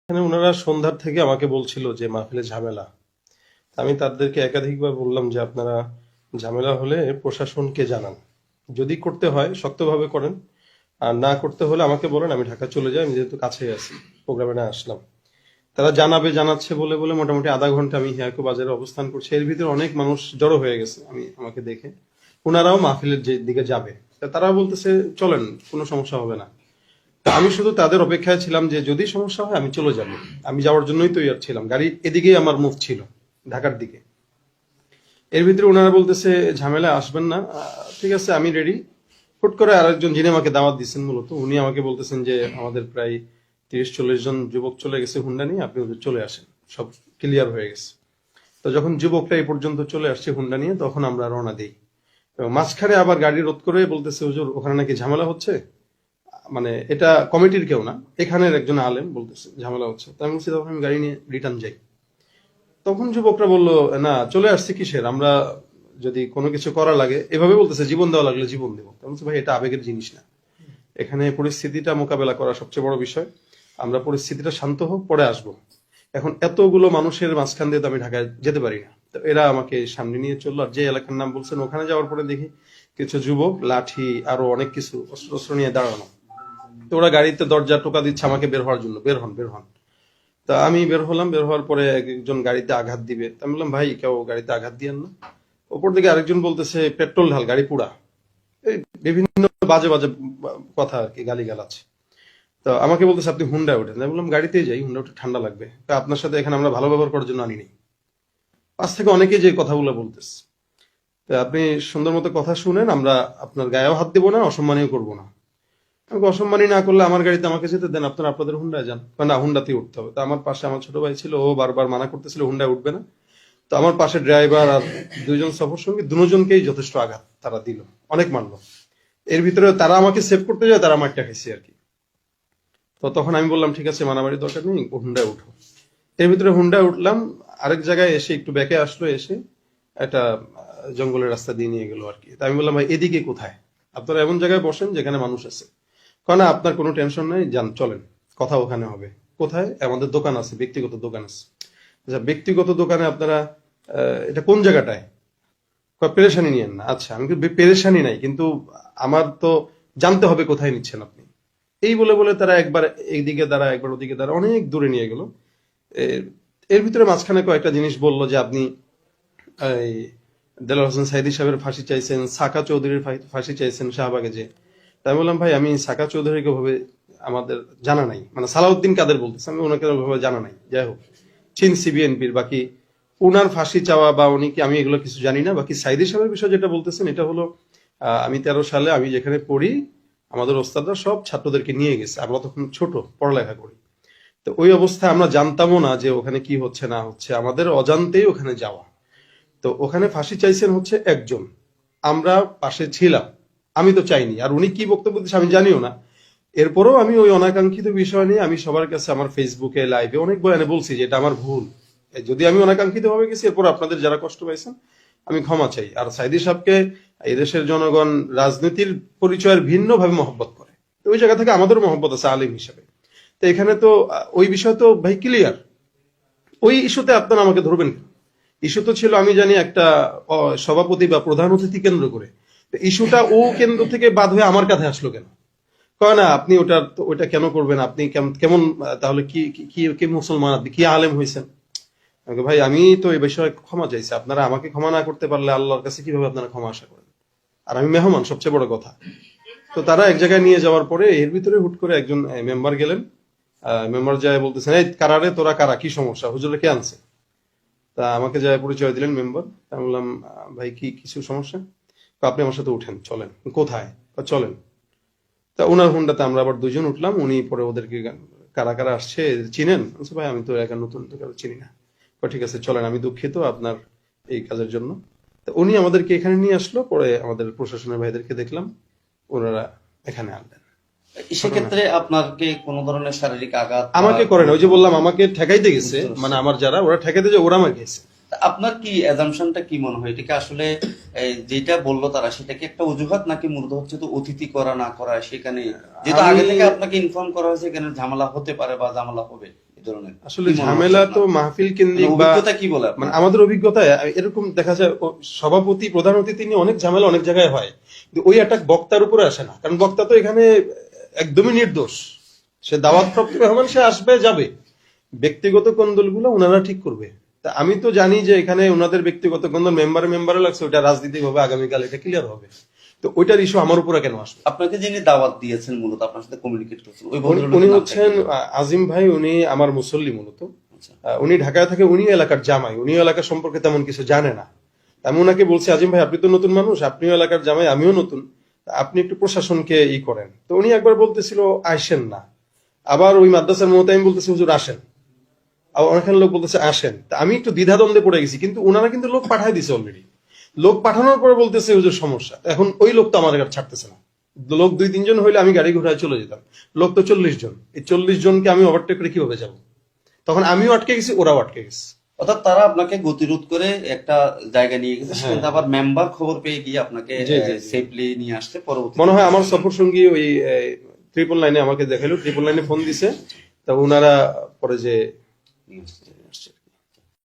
এখানে ওনারা সন্ধ্যার থেকে আমাকে বলছিল যে মাহফিলে ঝামেলা। আমি তাদেরকে একাধিকবার বললাম যে আপনারা ঝামেলা হলে প্রশাসনকে জানান, যদি করতে হয় শক্তভাবে করেন, আর না করতে হলে আমাকে বলেন, আমি ঢাকা চলে যাই, আমি যেহেতু কাছেই আছি, প্রোগ্রামে না আসলাম। তারা জানাচ্ছে বলে বলে মোটামুটি আধা ঘন্টা আমি হিয়াকু বাজারে অবস্থান করছি। এর ভিতরে অনেক মানুষ জড়ো হয়ে গেছে আমাকে দেখে, ওনারাও মাহফিলের যে দিকে যাবে, তারা বলতেছে চলেন, কোনো সমস্যা হবে না। তা আমি শুধু তাদের অপেক্ষায় ছিলাম যে যদি সমস্যা হয় আমি চলে যাব। আমি যাওয়ার জন্যই তৈরি ছিলাম, গাড়ি এদিকেই আমার মুভ ছিল, ঢাকার দিকে। এর ভিতরে ওনারা বলতেছে ঝামেলা আসবেন না, ঠিক আছে আমি রেডি। হুট করে আরেকজন যিনি আমাকে দাওয়াত দিচ্ছেন মূলত, উনি আমাকে বলতেছেন যে আমাদের প্রায় 30-40 জন যুবক চলে গেছে হুন্ডা নিয়ে, আপনি ওদের চলে আসেন, সব ক্লিয়ার হয়ে গেছে। তো যখন যুবকটা এই পর্যন্ত চলে আসছে হুন্ডা নিয়ে, তখন আমরা রওনা দিই। এবং মাঝখানে আবার গাড়ি রোধ করে বলতেছে হুজুর ওখানে নাকি ঝামেলা হচ্ছে, মানে এটা কমিটির কেউ না, এখানের একজন আলেম বলতেছে ঝামেলা হচ্ছে। তাই আমি বলছি তখন আমি গাড়ি নিয়ে রিটার্ন যাই। তখন যুবকরা বললো না চলে আসছে কিসের, আমরা যদি কোনো কিছু করা লাগে, এভাবে বলতেছে জীবন দেওয়া লাগলে জীবন দেবো। আমি বলছি ভাই এটা আবেগের জিনিস না, এখানে পরিস্থিতিটা মোকাবেলা করা সবচেয়ে বড় বিষয়। আমরা পরিস্থিতিটা শান্ত হোক, পরে আসবো। এখন এতগুলো মানুষের মাঝখান দিয়ে তো আমি ঢাকায় যেতে পারি না। তো এরা আমাকে সামনে নিয়ে চললো, আর যে এলাকার নাম বলছেন ওখানে যাওয়ার পরে দেখি কিছু যুবক লাঠি আরো অনেক কিছু অস্ত্র নিয়ে দাঁড়ানো। তো ওরা গাড়িতে দরজা টোকা দিচ্ছে আমাকে বের হওয়ার জন্য, বের হন বের হন। তা আমি বের হলাম, বের হওয়ার পরে একজন গাড়িতে আঘাত দিবে, তা আমি বললাম ভাই কেউ গাড়িতে আঘাত দিয়েন না। ওপর দিকে আরেকজন বলতেছে পেট্রোল ঢাল, গাড়ি পুরা। এই বিভিন্ন বাজে বাজে কথা আর কি, গালিগালাজ। তো আমাকে বলতেছে আপনি হুন্ডায় ওঠেন, আমি বললাম গাড়িতেই যাই, হুন্ডা উঠে ঠান্ডা লাগবে, তা আপনার সাথে এখানে আমরা ভালো ব্যবহার করার জন্য আনিনি। পাশ থেকে অনেকেই যে কথাগুলো বলতেছে, তো আপনি সুন্দর মতো কথা শুনেন, আমরা আপনার গায়েও হাত দিব না, অসম্মানীয় করবো না। আমাকে অসম্মানী না করলে আমার গাড়িতে আমাকে যেতে দেন, আপনারা আপনাদের হুন্ডায় যান। না, হুন্ডাতেই উঠতে হবে। তো আমার পাশে আমার ছোট ভাই ছিল, ও বারবার মানা করতেছিল হুন্ডায় উঠবে না। তো আমার পাশে ড্রাইভার আর দুইজন সফর সঙ্গী, দুজনকেই যথেষ্ট আঘাত তারা দিল, অনেক মারলো। এর ভিতরে তারা আমাকে সেভ করতে যায়, তারা মারটা খাইছে আর কি। তো তখন আমি বললাম ঠিক আছে মারামারির দরকার নেই, হুন্ডায় উঠো। এর ভিতরে হুন্ডায় উঠলাম, আরেক জায়গায় এসে একটু ব্যাকে আসলো, এসে একটা জঙ্গলের রাস্তা দিয়ে নিয়ে গেল আর কি। তা আমি বললাম ভাই এদিকে কোথায়, আপনারা এমন জায়গায় বসেন যেখানে মানুষ আছে। কারণ আপনার কোনো টেনশন নাই, যান চলেন, কথা ওখানে হবে। কোথায়? আমাদের দোকান আছে, ব্যক্তিগত দোকান আছে। আচ্ছা ব্যক্তিগত দোকানে আপনারা এটা কোন জায়গাটায়? পেরেশানি নিয়েন না। আচ্ছা আমি পেরেশানি নাই, কিন্তু আমার তো জানতে হবে কোথায় নিচ্ছেন আপনি। এই বলে বলে তারা একবার এইদিকে দাঁড়া, একবার ওদিকে দাঁড়া, অনেক দূরে নিয়ে গেল। এর ভিতরে মাঝখানে কয়েকটা জিনিস বললো যে আপনি এই দেলোয়ার হোসেন সাইদী সাহেবের ফাঁসি চাইছেন, সাকা চৌধুরীর ফাঁসি চাইছেন শাহবাগে যে। তাই বললাম ভাই আমি সাকা চৌধুরীকে ভাবে আমাদের জানা নাই, মানে সালাউদ্দিন কাদের বলতেছে, আমি ওনাকে ভাবে জানা নাই। যাই হোক, চিনছি বিএনপির, বাকি উনার ফাঁসি চাওয়া বা উনি কি, আমি এগুলো কিছু জানি না। বাকি সাইদী সাহেবের বিষয় যেটা বলতেছেন, এটা হলো আমি 13 সালে আমি যেখানে পড়ি, আমাদের ওস্তাদরা সব ছাত্রদেরকে নিয়ে গেছে, আমরা তখন ছোট, পড়ালেখা করি। তো ওই অবস্থায় আমরা জানতামও না যে ওখানে কি হচ্ছে না হচ্ছে, আমাদের অজান্তেই ওখানে যাওয়া। তো ওখানে ফাঁসি চাইছেন হচ্ছে একজন, আমরা পাশে ছিলাম, আমি তো চাইনি। আর উনি কি বক্তব্য দিচ্ছে আমি জানিও না। এরপরেও আমি ওই অনাকাঙ্ক্ষিত বিষয় নিয়ে আমি সবার কাছে আমার ফেসবুকে লাইভে অনেক বয়ানে বলছি যে এটা আমার ভুল। যদি আমি অনাকাঙ্ক্ষিত ভাবে গেছি, এরপর আপনাদের যারা কষ্ট পাইছেন আমি ক্ষমা চাই। আর সাইদী সাহেবকে এদেশের জনগণ রাজনীতির পরিচয়ের ভিন্ন ভাবে মহব্বত করে, তো ওই জায়গা থেকে আমাদেরও মহব্বত আছে আলিম হিসেবে। তো এখানে তো ওই বিষয় তো ভাই ক্লিয়ার। ওই ইস্যুতে আপনারা আমাকে ধরবেন কেন? ইস্যু তো ছিল আমি জানি একটা সভাপতি বা প্রধান অতিথি কেন্দ্র করে। ইস্যুটা ও কেন্দ্র থেকে বাদ হয়ে আমার কাছে আসলো কেন? কয় না আপনি ওটা কেন করবেন, আপনি কেমন তাহলে কি কি কি মুসলমান, আপনি কি আলেম হয়েছেন? ভাই আমি তো এই বিষয়ে ক্ষমা চাইছি, আপনারা আমাকে ক্ষমা না করতে পারলে আল্লাহর কাছে কিভাবে আপনারা ক্ষমা আশা করেন? আর আমি মেহমান, সবচেয়ে বড় কথা। তো তারা এক জায়গায় নিয়ে যাওয়ার পরে এর ভিতরে হুট করে একজন মেম্বার গেলেন। মেম্বার যায় বলতেছেন এই কারারে তোরা কারা, কি সমস্যা, হুজুরে কে আনছে? তা আমাকে যায় পরিচয় দিলেন মেম্বার। আমি বললাম ভাই কি কিছু সমস্যা? আপনি আমার সাথে উঠেন, চলেন। কোথায়? চলেন। তা ওনার হুন্ডাতে আমরা আবার দুজন উঠলাম। উনি পরে ওদেরকে কারা কারা আসছে চিনেন? ভাই আমি তো একা নতুন, তো কারো চিনি না। ঠিক আছে চলেন, আমি দুঃখিত আপনার এই কাজের জন্য। তা উনি আমাদেরকে এখানে নিয়ে আসলো, পরে আমাদের প্রশাসনের ভাইদেরকে দেখলাম, ওনারা এখানে আনলেন। সেক্ষেত্রে আপনাকে কোন ধরনের শারীরিক আঘাত আমাকে করেন, ওই যে বললাম আমাকে ঠেকাইতে গেছে, মানে আমার যারা ওরা ঠেকাইতে যে ওরা আমাকে গেছে। আপনার কি অ্যাজাম্পশনটা কি মনে হয়, এটা কি আসলে যেটা বললো তারা সেটা কি একটা অজুহাত, নাকি মূলত হচ্ছে তো অতিথি করা না করা, সেখানে যেহেতু আগে থেকে আপনাকে ইনফর্ম করা হয়েছে এখানে ঝামেলা হতে পারে বা ঝামেলা হবে, এই ধরনের আসলে কি মনে হচ্ছে ঝামেলা তো আপনার? মাহফিল মানে কেন্দ্রিক বা অভিজ্ঞতা কি বলে আপনার? মানে আমাদের অভিজ্ঞতায় এরকম দেখা যায় সভাপতি প্রধান অতিথি নিয়ে অনেক ঝামেলা অনেক জায়গায় হয়, কিন্তু ওই অ্যাটাক বক্তার উপরে আসে না, কারণ বক্তা তো এখানে একদমই নির্দোষ। সে দাওয়াতপ্রাপ্ত মেহমান, সে আসবে যাবে, ব্যক্তিগত কোন্দলগুলো ওনারা ঠিক করবে। তা আমি তো জানি যে এখানে ওনাদের ব্যক্তিগত কোন্দল মেম্বারে লাগছে, ওটা রাজনীতি হবে, আগামীকাল এটা ক্লিয়ার হবে। তো ওইটার ইস্যু আমার উপরে কেন আসবে? আপনাকে যিনি দাওয়াত দিয়েছেন মূলত আপনার সাথে কমিউনিকেট করছেন ওই উনি ভদ্রলোকের নামটা হচ্ছেন কি? আজিম ভাই, উনি আমার মুসল্লি মূলত। আচ্ছা। উনি ঢাকায় থাকে, উনি এলাকার জামাই, উনি এলাকা সম্পর্কে তেমন কিছু জানে না। আমি ওনাকে বলছি, আজিম ভাই আপনি তো নতুন মানুষ, আপনিও এলাকার জামাই, আমিও নতুন, তা আপনি একটু প্রশাসনকে করেন। তো উনি একবার বলতেছিল আসেন না, আবার ওই মাদ্রাসার মতো আমি বলতেছি হুজুর আসেন, আবার অনেকখান লোক বলতেছে আসেন। তা আমি একটু দ্বিধাদ্বন্দ্বে পড়ে গেছি, কিন্তু ওনারা কিন্তু লোক পাঠাই দিছে অলরেডি। লোক পাঠানোর পরে বলতেছে হুজুর সমস্যা, এখন ওই লোক তো আমার গাড়ি ছাড়তেছে না। লোক 2-3 জন হইলে আমি গাড়ি ঘোড়ায় চলে যেতাম, লোক তো 40 জন। এই 40 জনকে আমি ওভারটেক করে কিভাবে যাব? তখন আমিও আটকে গেছি, ওরাও আটকে গেছে। অর্থাৎ তারা আপনাকে গতিরোধ করে একটা জায়গা নিয়ে গেছে, হ্যাঁ। সেখানে আবার মেম্বার খবর পেয়ে গিয়ে আপনাকে জি, জি, জি। সেফলি নিয়ে আসতে পরবর্তী মনে হয় আমার সফর সঙ্গী ওই 999 আমাকে দেখাইলো, 999 ফোন দিছে, তা ওনারা পরে যে নিয়ে আসতে।